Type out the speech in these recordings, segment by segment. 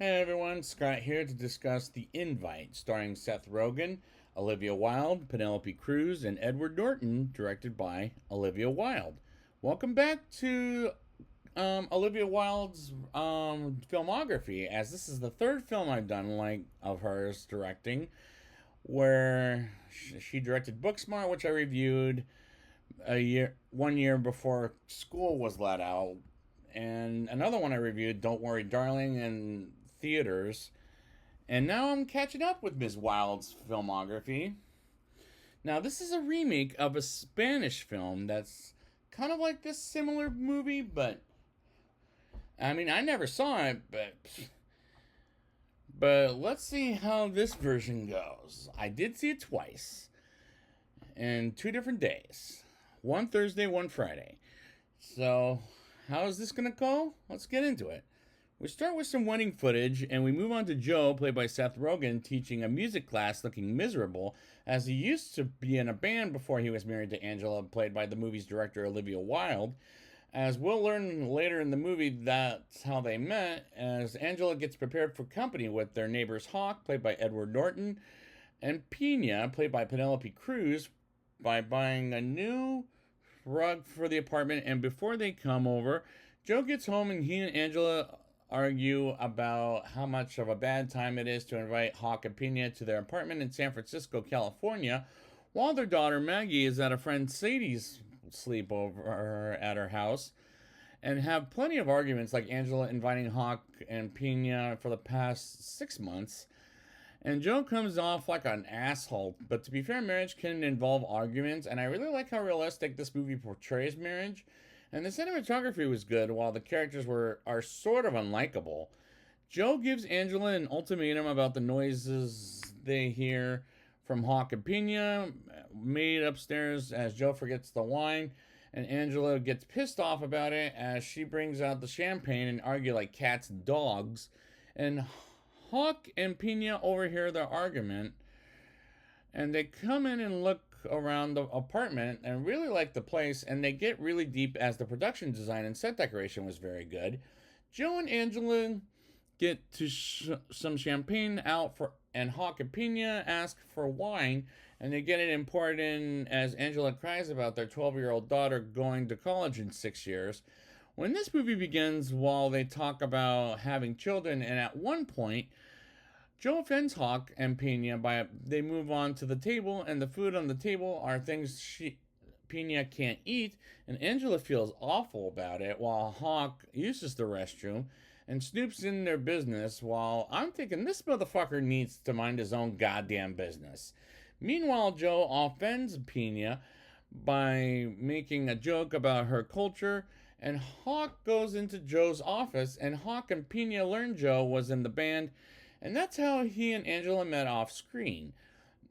Hey everyone, Scott here to discuss The Invite, starring Seth Rogen, Olivia Wilde, Penelope Cruz, and Edward Norton, directed by Olivia Wilde. Welcome back to Olivia Wilde's filmography, as this is the third film I've done of hers directing, where she directed Booksmart, which I reviewed 1 year before school was let out, and another one I reviewed, Don't Worry Darling, in theaters. And now I'm catching up with Ms. Wilde's filmography. Now, this is a remake of a Spanish film that's kind of like this similar movie, but I mean, I never saw it, but let's see how this version goes. I did see it twice in 2 different days. One Thursday, one Friday. So, how is this going to go? Let's get into it. We start with some wedding footage, and we move on to Joe, played by Seth Rogen, teaching a music class looking miserable, as he used to be in a band before he was married to Angela, played by the movie's director Olivia Wilde. As we'll learn later in the movie, that's how they met, as Angela gets prepared for company with their neighbors Hawk, played by Edward Norton, and Pina, played by Penelope Cruz, by buying a new rug for the apartment. And before they come over, Joe gets home and he and Angela argue about how much of a bad time it is to invite Hawk and Pina to their apartment in San Francisco, California, while their daughter Maggie is at a friend Sadie's sleepover at her house, and have plenty of arguments, like Angela inviting Hawk and Pina for the past 6 months. And Joe comes off like an asshole, but to be fair, marriage can involve arguments, and I really like how realistic this movie portrays marriage. And the cinematography was good, while the characters are sort of unlikable. Joe gives Angela an ultimatum about the noises they hear from Hawk and Pina made upstairs, as Joe forgets the wine, and Angela gets pissed off about it as she brings out the champagne and argue like cats and dogs. And Hawk and Pina overhear their argument, and they come in and look around the apartment and really like the place, and they get really deep as the production design and set decoration was very good. Joe and Angela get to some champagne out for, and Hawk and Pina ask for wine, and they get it poured in as Angela cries about their 12-year-old daughter going to college in 6 years. When this movie begins, while they talk about having children, and at one point Joe offends Hawk and Pina by they move on to the table, and the food on the table are things Pina can't eat, and Angela feels awful about it, while Hawk uses the restroom and snoops in their business, while I'm thinking this motherfucker needs to mind his own goddamn business. Meanwhile, Joe offends Pina by making a joke about her culture, and Hawk goes into Joe's office, and Hawk and Pina learn Joe was in the band, and that's how he and Angela met off screen.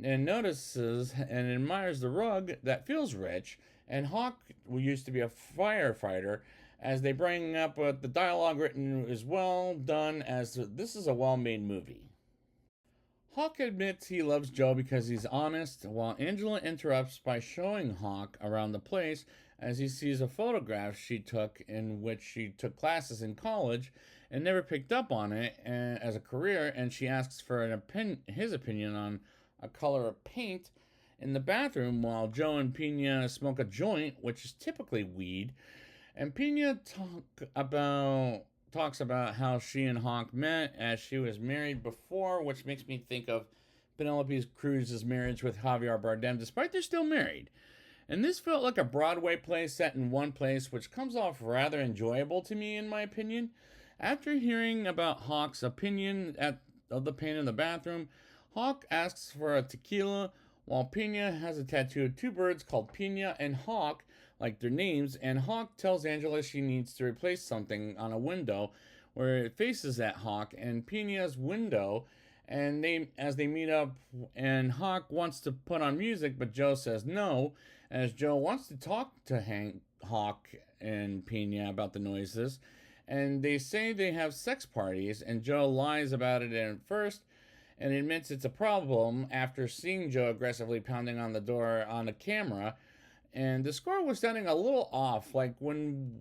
And notices and admires the rug that feels rich, and Hawk used to be a firefighter, as they bring up the dialogue written is well done, as this is a well-made movie. Hawk admits he loves Joe because he's honest, while Angela interrupts by showing Hawk around the place as he sees a photograph she took in which she took classes in college and never picked up on it as a career, and she asks for his opinion on a color of paint in the bathroom, while Joe and Pina smoke a joint, which is typically weed. And Pina talks about how she and Hawk met as she was married before, which makes me think of Penelope Cruz's marriage with Javier Bardem, despite they're still married. And this felt like a Broadway play set in one place, which comes off rather enjoyable to me, in my opinion. After hearing about Hawk's opinion of the paint in the bathroom, Hawk asks for a tequila, while Pina has a tattoo of two birds called Pina and Hawk, like their names, and Hawk tells Angela she needs to replace something on a window where it faces that Hawk and Pina's window, and as they meet up, and Hawk wants to put on music, but Joe says no, as Joe wants to talk to Hawk and Pina about the noises, and they say they have sex parties, and Joe lies about it at first and admits it's a problem after seeing Joe aggressively pounding on the door on the camera. And the score was sounding a little off, like when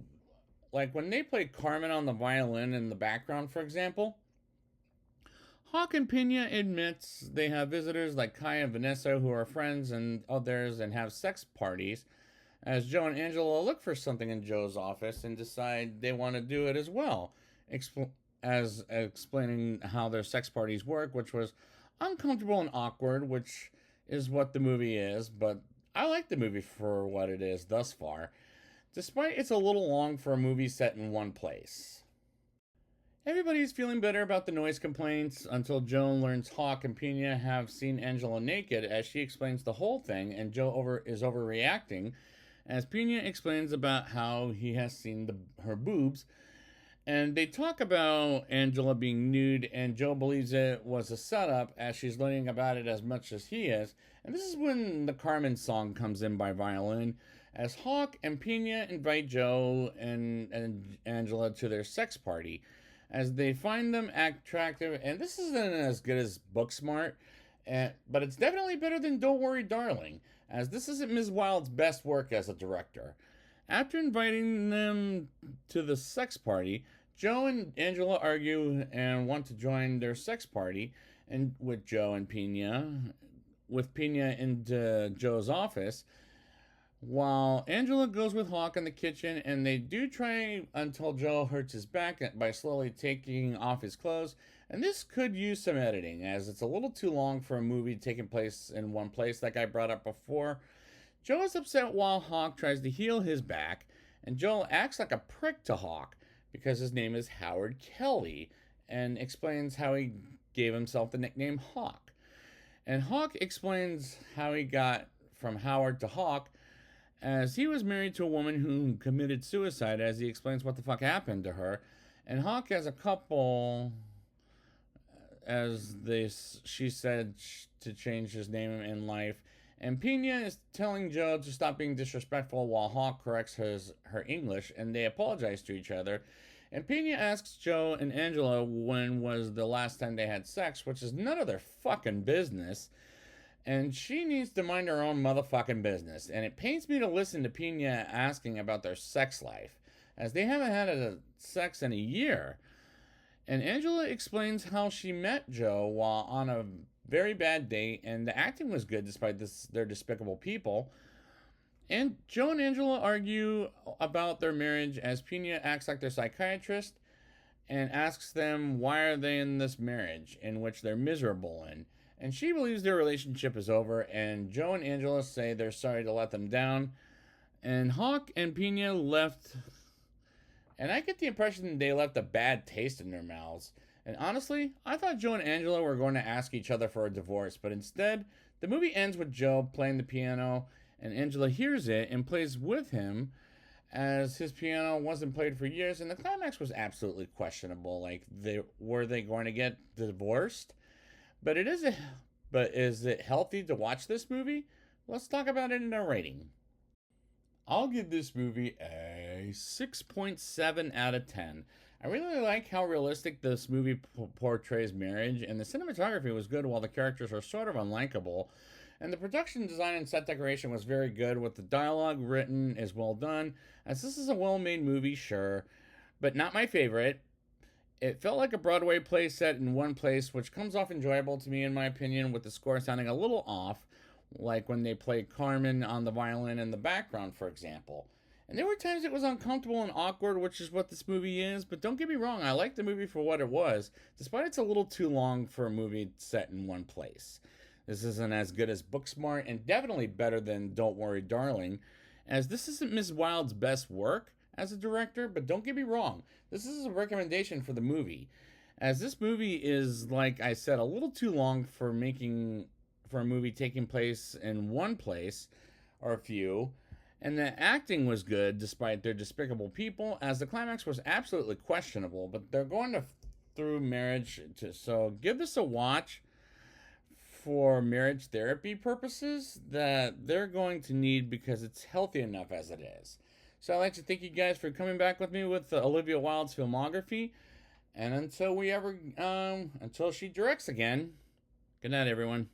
they played Carmen on the violin in the background, for example. Hawk and Pena admits they have visitors like Kai and Vanessa who are friends and others and have sex parties, as Joe and Angela look for something in Joe's office and decide they want to do it as well, as explaining how their sex parties work, which was uncomfortable and awkward, which is what the movie is, but I like the movie for what it is thus far, despite it's a little long for a movie set in one place. Everybody's feeling better about the noise complaints until Joan learns Hawk and Pena have seen Angela naked as she explains the whole thing, and Joe is overreacting as Pena explains about how he has seen her boobs. And they talk about Angela being nude, and Joe believes it was a setup as she's learning about it as much as he is. And this is when the Carmen song comes in by violin, as Hawk and Pena invite Joe and Angela to their sex party as they find them attractive. And this isn't as good as Booksmart, but it's definitely better than Don't Worry Darling, as this isn't Ms. Wilde's best work as a director. After inviting them to the sex party, Joe and Angela argue and want to join their sex party and with Joe and Pena, with Pena into Joe's office, while Angela goes with Hawk in the kitchen, and they do try until Joe hurts his back by slowly taking off his clothes. And this could use some editing, as it's a little too long for a movie taking place in one place, like I brought up before. Joe is upset while Hawk tries to heal his back, and Joe acts like a prick to Hawk because his name is Howard Kelly, and explains how he gave himself the nickname Hawk. And Hawk explains how he got from Howard to Hawk, as he was married to a woman who committed suicide, as he explains what the fuck happened to her. And Hawk as a couple, she said to change his name in life. And Pena is telling Joe to stop being disrespectful while Hawk corrects her English, and they apologize to each other. And Pena asks Joe and Angela when was the last time they had sex, which is none of their fucking business. And she needs to mind her own motherfucking business. And it pains me to listen to Pena asking about their sex life, as they haven't had a sex in a year. And Angela explains how she met Joe while on a very bad date, and the acting was good despite their despicable people. And Joe and Angela argue about their marriage as Pena acts like their psychiatrist and asks them why are they in this marriage in which they're miserable in. And she believes their relationship is over, and Joe and Angela say they're sorry to let them down. And Hawk and Pena left, and I get the impression they left a bad taste in their mouths. And honestly, I thought Joe and Angela were going to ask each other for a divorce, but instead, the movie ends with Joe playing the piano, and Angela hears it and plays with him, as his piano wasn't played for years, and the climax was absolutely questionable. Like, were they going to get divorced? But is it healthy to watch this movie? Let's talk about it in a rating. I'll give this movie a 6.7 out of 10. I really like how realistic this movie portrays marriage, and the cinematography was good while the characters are sort of unlikable. And the production design and set decoration was very good, with the dialogue written is well done, as this is a well-made movie, sure, but not my favorite. It felt like a Broadway play set in one place, which comes off enjoyable to me in my opinion, with the score sounding a little off, like when they played Carmen on the violin in the background, for example. And there were times it was uncomfortable and awkward, which is what this movie is, but don't get me wrong, I like the movie for what it was, despite it's a little too long for a movie set in one place. This isn't as good as Booksmart, and definitely better than Don't Worry Darling, as this isn't Ms. Wilde's best work as a director, but don't get me wrong, this is a recommendation for the movie, as this movie is, like I said, a little too long for a movie taking place in one place, or a few, and the acting was good despite their despicable people, as the climax was absolutely questionable, but they're going through marriage, so give this a watch for marriage therapy purposes that they're going to need, because it's healthy enough as it is. So I'd like to thank you guys for coming back with me with Olivia Wilde's filmography. And until she directs again, good night, everyone.